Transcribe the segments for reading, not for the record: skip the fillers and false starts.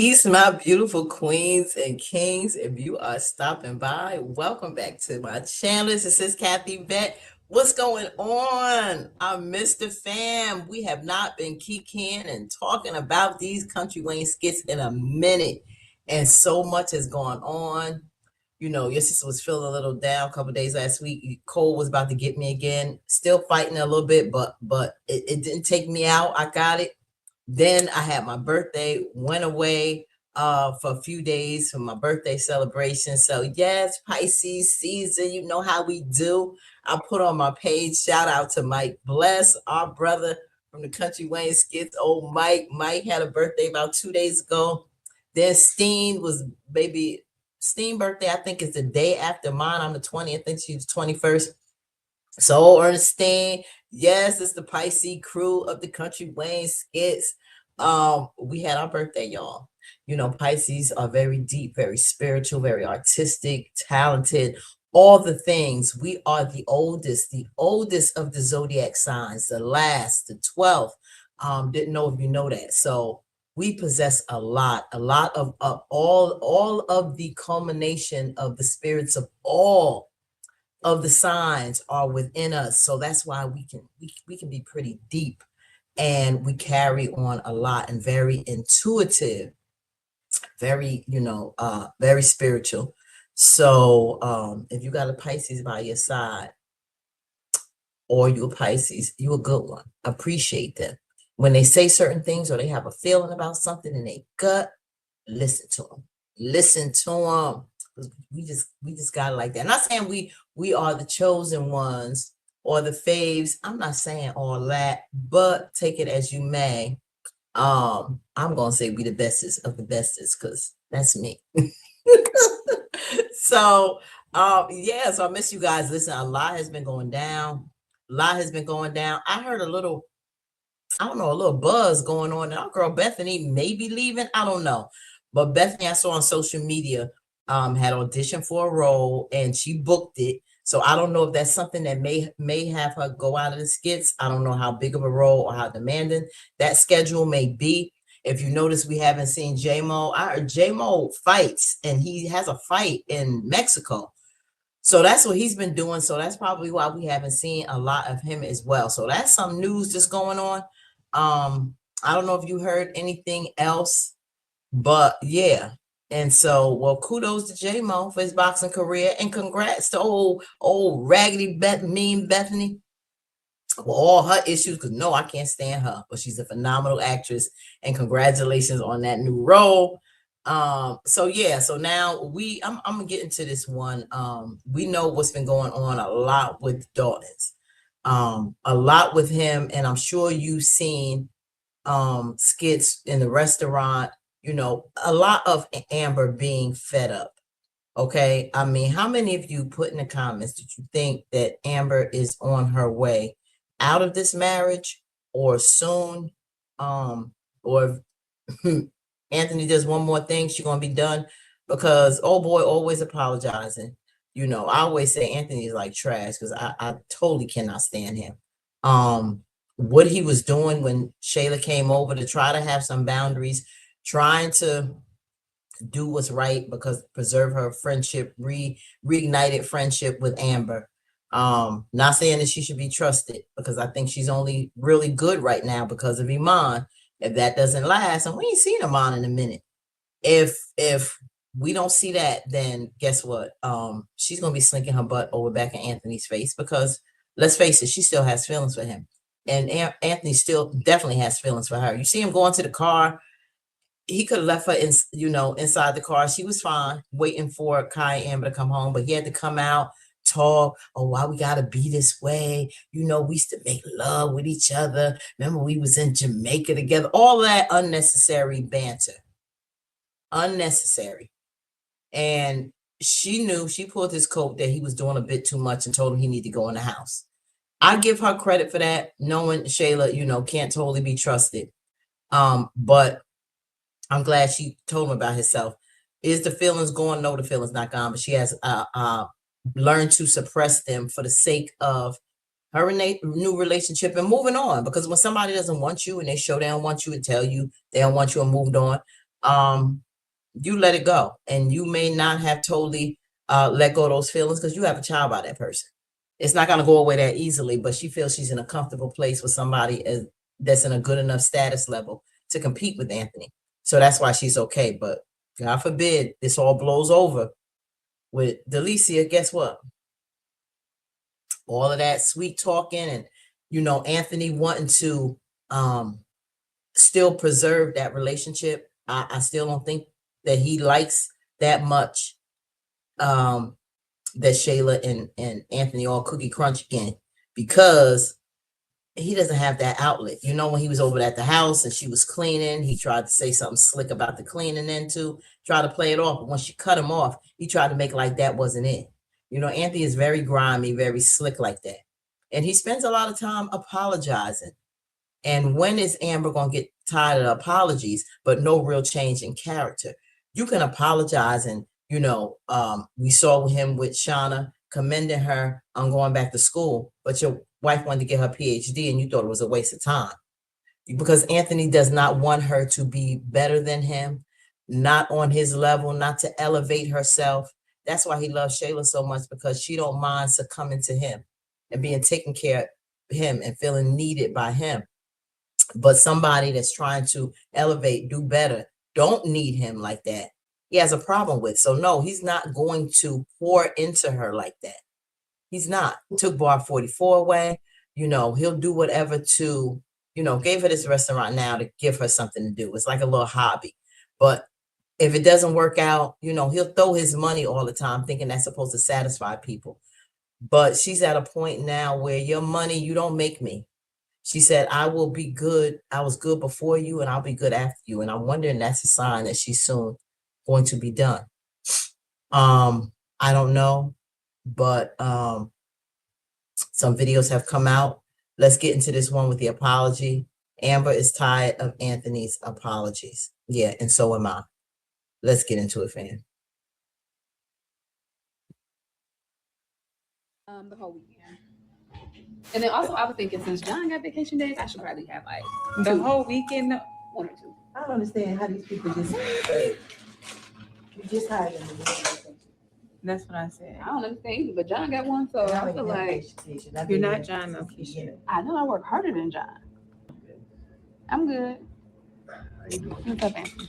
Peace, my beautiful queens and kings. If you are stopping by, welcome back to my channel. This is Kathy Vet. What's going on? I missed the fam. We have not been kicking and talking about these Country Wayne skits in a minute. And so much has gone on. You know, your sister was feeling a little down a couple days last week. Cold was about to get me again. Still fighting a little bit, but it didn't take me out. I got it. Then I had my birthday, went away for a few days for my birthday celebration. So yes, Pisces season, you know how we do. I put on my page, shout out to Mike Bless, our brother from the Country Wayne skits. Old Mike. Mike had a birthday about 2 days ago. Then Steen was Steen birthday, I think is the day after mine. I'm the 20th. I think she's 21st. So Ernestine, yes, it's the Pisces crew of the Country Wayne skits. We had our birthday, y'all. You know, Pisces are very deep, very spiritual, very artistic, talented, all the things. We are the oldest of the zodiac signs, the last, the 12th. Didn't know if you know that. So we possess a lot of all of the culmination of the spirits of all of the signs are within us. So that's why we can be pretty deep, and we carry on a lot, and very intuitive, very, very spiritual. So if you got a Pisces by your side, or you're a Pisces, you're a good one. Appreciate them. When they say certain things, or they have a feeling about something in their gut, listen to them. Listen to them. We just got it like that. I'm not saying we are the chosen ones or the faves. I'm not saying all that, but take it as you may. I'm gonna say we the bestest of the bestest, because that's me. So yeah, so I miss you guys. Listen, a lot has been going down. I heard a little buzz going on, and our girl Bethany may be leaving. I don't know. But Bethany, I saw on social media, had auditioned for a role, and she booked it. So I don't know if that's something that may have her go out of the skits. I don't know how big of a role or how demanding that schedule may be. If you notice, we haven't seen J-Mo. I heard J-Mo fights, and he has a fight in Mexico. So that's what he's been doing. So that's probably why we haven't seen a lot of him as well. So that's some news just going on. I don't know if you heard anything else, but yeah. And so, well, kudos to J-Mo for his boxing career, and congrats to old raggedy mean Bethany for all her issues, because no, I can't stand her, but she's a phenomenal actress, and congratulations on that new role. So yeah, so now I'm gonna get into this one. We know what's been going on a lot with Dalton's, a lot with him, and I'm sure you've seen skits in the restaurant, a lot of Amber being fed up. Okay, I mean, how many of you put in the comments that you think that Amber is on her way out of this marriage, or soon, or Anthony does one more thing, she's gonna be done? Because oh boy, always apologizing. I always say Anthony is like trash, because I totally cannot stand him. What he was doing when Shayla came over to try to have some boundaries, trying to do what's right, because preserve her friendship, reignited friendship with Amber. Not saying that she should be trusted, because I think she's only really good right now because of Iman. If that doesn't last, and we ain't seen Iman in a minute, if we don't see that, then guess what? She's gonna be slinking her butt over back in Anthony's face, because let's face it, she still has feelings for him, and Anthony still definitely has feelings for her. You see him going to the car. He could have left her inside the car. She was fine waiting for Kai and Amber to come home, but he had to come out, talk. Oh, why we gotta be this way? We used to make love with each other. Remember, we was in Jamaica together. All that unnecessary banter. Unnecessary. And she knew, she pulled his coat, that he was doing a bit too much, and told him he needed to go in the house. I give her credit for that, knowing Shayla, can't totally be trusted. But I'm glad she told him about herself. Is the feelings gone? No, the feelings not gone, but she has learned to suppress them for the sake of her new relationship and moving on. Because when somebody doesn't want you, and they show they don't want you and tell you they don't want you and moved on, you let it go. And you may not have totally let go of those feelings because you have a child by that person. It's not going to go away that easily, but she feels she's in a comfortable place with somebody that's in a good enough status level to compete with Anthony. So that's why she's okay. But God forbid this all blows over with Delicia. Guess what? All of that sweet talking and, Anthony wanting to still preserve that relationship. I still don't think that he likes that much that Shayla and Anthony all cookie crunch again, because he doesn't have that outlet. When he was over at the house and she was cleaning, he tried to say something slick about the cleaning then too, try to play it off. But when she cut him off, he tried to make like that wasn't it. Anthony is very grimy, very slick like that. And he spends a lot of time apologizing. And when is Amber going to get tired of apologies, but no real change in character? You can apologize. And, we saw him with Shauna commending her on going back to school, but your wife wanted to get her PhD and you thought it was a waste of time. Because Anthony does not want her to be better than him, not on his level, not to elevate herself. That's why he loves Shayla so much, because she don't mind succumbing to him and being taken care of him and feeling needed by him. But somebody that's trying to elevate, do better, don't need him like that, he has a problem with. So no, he's not going to pour into her like that. He's not. Took Bar 44 away. He'll do whatever to, gave her this restaurant now to give her something to do. It's like a little hobby. But if it doesn't work out, he'll throw his money all the time thinking that's supposed to satisfy people. But she's at a point now where your money, you don't make me. She said, I will be good. I was good before you and I'll be good after you. And I'm wondering that's a sign that she's soon going to be done. I don't know, but some videos have come out. Let's get into this one with the apology. Amber is tired of Anthony's apologies. Yeah, and so am I. Let's get into it, fam. The whole weekend. And then also, I was thinking, since John got vacation days, I should probably have like the whole weekend. 1 or 2. I don't understand how these people just you just hired them to do vacation. That's what I said. I don't understand either, but John got one, so I feel like you're not John, though, Keisha. I know I work harder than John. I'm good. What's up, Anthony?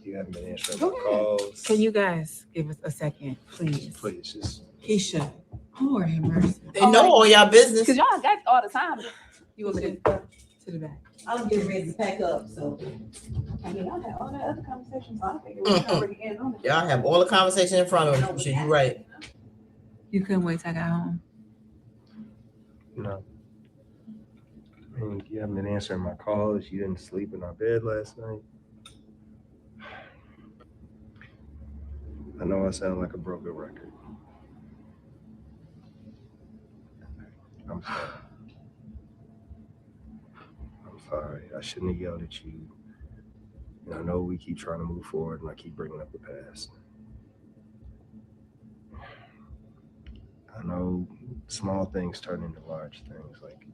You haven't been answering my calls. Can you guys give us a second, please? Please, just Keisha. Lord have mercy. They know all y'all business. Because y'all got all the time. You want me to go to the back? I'm getting ready to pack up, so. I mean, y'all had all that other conversations, so I figured we were already getting on it. Y'all have all the conversation in front of them. So you're right. You couldn't wait till I got home. no. I mean, you haven't been answering my calls. You didn't sleep in our bed last night. I know I sound like a broken record. I'm sorry. I'm sorry. I shouldn't have yelled at you. And I know we keep trying to move forward and I keep bringing up the past. I know small things turn into large things. Like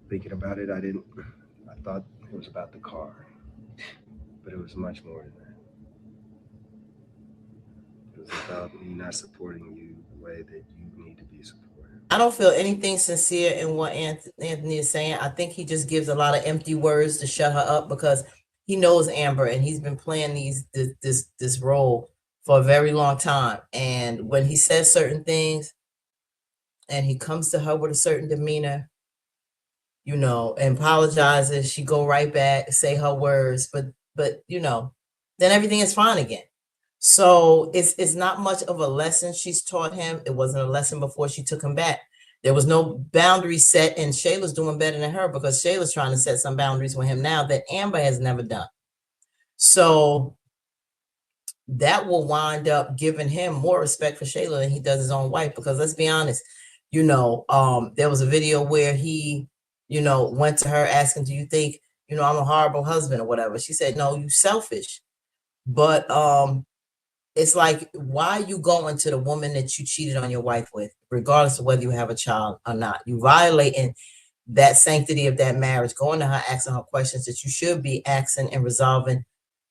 thinking about it, I thought it was about the car, but it was much more than that. It was about me not supporting you the way that you need to be supported. I don't feel anything sincere in what Anthony is saying. I think he just gives a lot of empty words to shut her up because he knows Amber and he's been playing this role for a very long time. And when he says certain things and he comes to her with a certain demeanor, and apologizes, she go right back, say her words, but then everything is fine again. So it's not much of a lesson she's taught him. It wasn't a lesson before she took him back. There was no boundaries set, and Shayla's doing better than her because Shayla's trying to set some boundaries with him now that Amber has never done. So that will wind up giving him more respect for Shayla than he does his own wife. Because let's be honest, there was a video where he, went to her asking, do you think, I'm a horrible husband or whatever? She said, no, you selfish. But it's like, why are you going to the woman that you cheated on your wife with, regardless of whether you have a child or not? You violating that sanctity of that marriage, going to her, asking her questions that you should be asking and resolving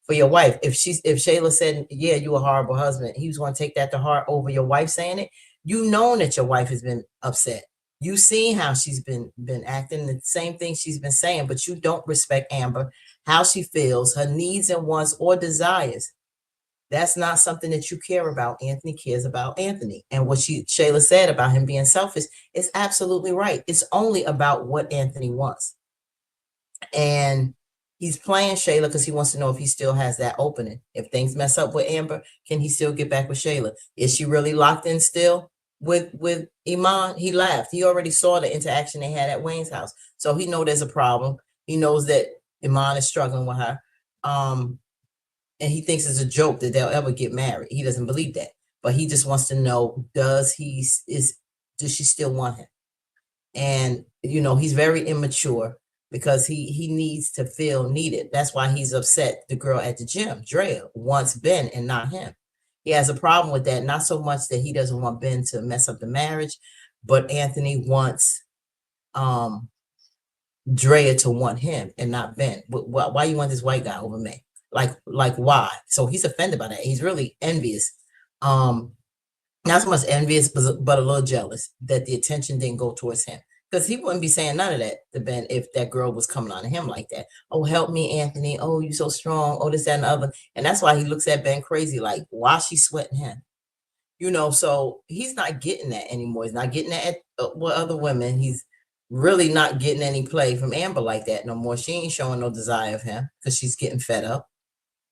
for your wife. If Shayla said, yeah, you a horrible husband, he was going to take that to heart over your wife saying it. You known that your wife has been upset. You seen how she's been acting, the same thing she's been saying, but you don't respect Amber, how she feels, her needs and wants or desires. That's not something that you care about. Anthony cares about Anthony. And what Shayla said about him being selfish is absolutely right. It's only about what Anthony wants. And he's playing Shayla because he wants to know if he still has that opening. If things mess up with Amber, can he still get back with Shayla? Is she really locked in still with Iman? He laughed. He already saw the interaction they had at Wayne's house. So he knows there's a problem. He knows that Iman is struggling with her. And he thinks it's a joke that they'll ever get married. He doesn't believe that. But he just wants to know, does she still want him? And, he's very immature because he needs to feel needed. That's why he's upset the girl at the gym, Drea, wants Ben and not him. He has a problem with that, not so much that he doesn't want Ben to mess up the marriage, but Anthony wants Drea to want him and not Ben. Why you want this white guy over me? Like why? So he's offended by that. He's really envious. Not so much envious, but a little jealous that the attention didn't go towards him. Because he wouldn't be saying none of that to Ben if that girl was coming on to him like that. Oh, help me, Anthony. Oh, you so strong. Oh, this, that, and the other. And that's why he looks at Ben crazy, like, why is she sweating him? So he's not getting that anymore. He's not getting that with other women. He's really not getting any play from Amber like that no more. She ain't showing no desire of him because she's getting fed up.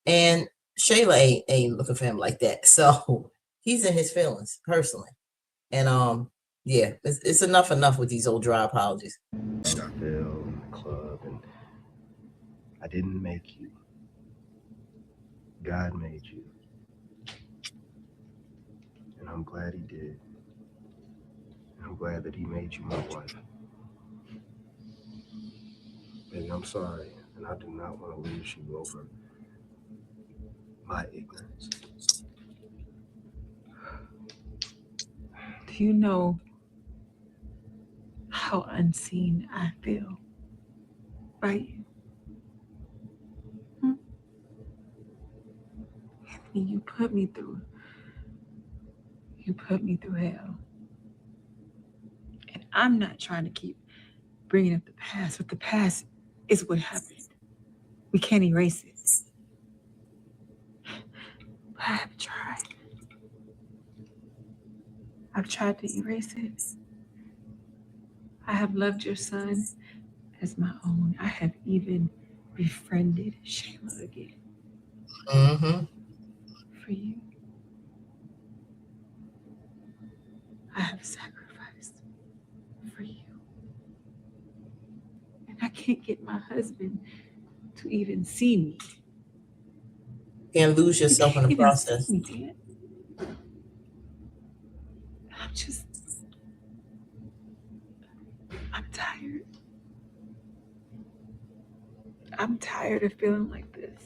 And Shayla ain't looking for him like that. So he's in his feelings personally. And yeah, it's enough with these old dry apologies. I fell in the club, and I didn't make you. God made you. And I'm glad he did. And I'm glad that he made you my wife. Baby, I'm sorry, and I do not want to lose you over my ignorance. Do you know how unseen I feel by you? Anthony, you put me through hell. And I'm not trying to keep bringing up the past, but the past is what happened. We can't erase it. But I have tried. I've tried to erase it. I have loved your son as my own. I have even befriended Shayla again. Mm-hmm. For you. I have sacrificed for you. And I can't get my husband to even see me. You can't lose yourself in the process. See me, Dan. I'm tired. I'm tired of feeling like this.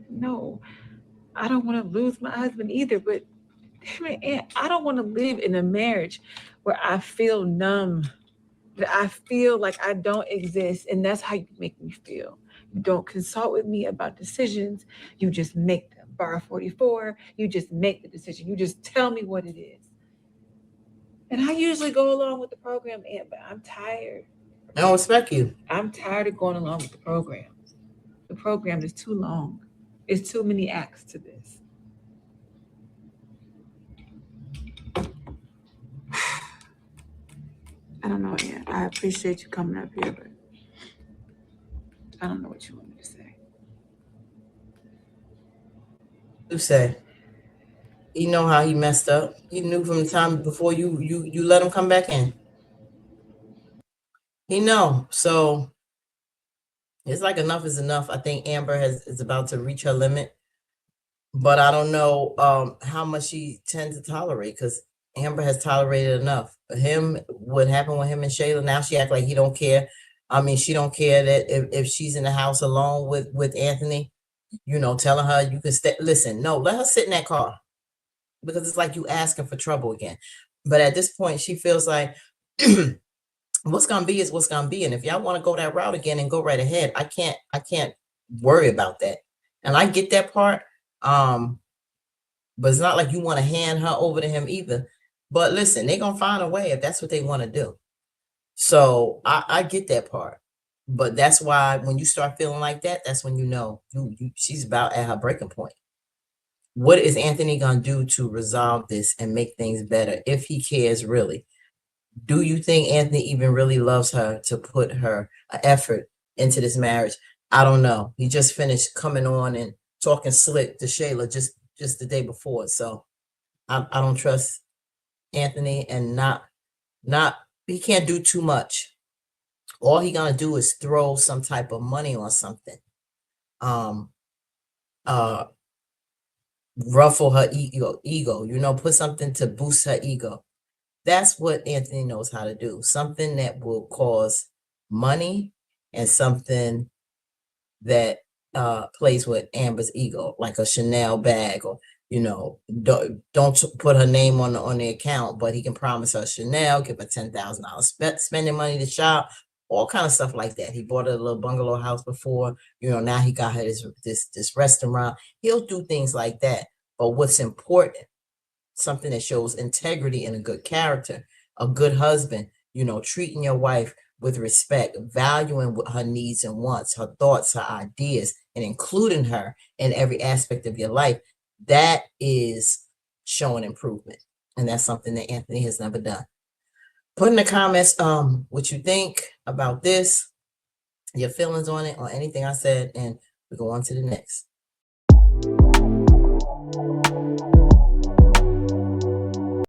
No, I don't want to lose my husband either, but damn it, Aunt, I don't want to live in a marriage where I feel numb, that I feel like I don't exist, and that's how you make me feel. You don't consult with me about decisions. You just make them. Bar 44, you just make the decision. You just tell me what it is. And I usually go along with the program, Aunt, but I'm tired. I don't respect you. I'm tired of going along with the program. The program is too long. It's too many acts to this. I don't know, Aunt. I appreciate you coming up here, but I don't know what you want me to say. You say he know how he messed up. He knew from the time before you let him come back in. He know. So it's like enough is enough. I think Amber is about to reach her limit, but I don't know how much she tends to tolerate because Amber has tolerated enough. What happened with him and Shayla? Now she act like he don't care. I mean, she don't care that if she's in the house alone with Anthony, telling her you can stay. Listen, no, let her sit in that car because it's like you asking for trouble again. But at this point, she feels like what's gonna be is what's gonna be. And if y'all want to go that route again and go right ahead, I can't worry about that. And I get that part. But it's not like you want to hand her over to him either. But listen, they're gonna find a way if that's what they want to do. So I get that part. But that's why when you start feeling like that, that's when you know she's about at her breaking point. What is Anthony gonna do to resolve this and make things better if he cares really? Do you think Anthony even really loves her to put her effort into this marriage? I don't know. He just finished coming on and talking slick to Shayla just the day before. So I don't trust Anthony, and not he can't do too much. All he gonna do is throw some type of money on something. Ruffle her ego, put something to boost her ego. That's what Anthony knows how to do. Something that will cause money and something that plays with Amber's ego, like a Chanel bag, or don't put her name on the account, but he can promise her Chanel, give her $10,000 spending money to shop, all kind of stuff like that. He bought her a little bungalow house before, now he got her this restaurant. He'll do things like that. But what's important, something that shows integrity and a good character, a good husband, treating your wife with respect, valuing her needs and wants, her thoughts, her ideas, and including her in every aspect of your life. That is showing improvement. And that's something that Anthony has never done. Put in the comments what you think about this, your feelings on it, or anything I said, and we go on to the next.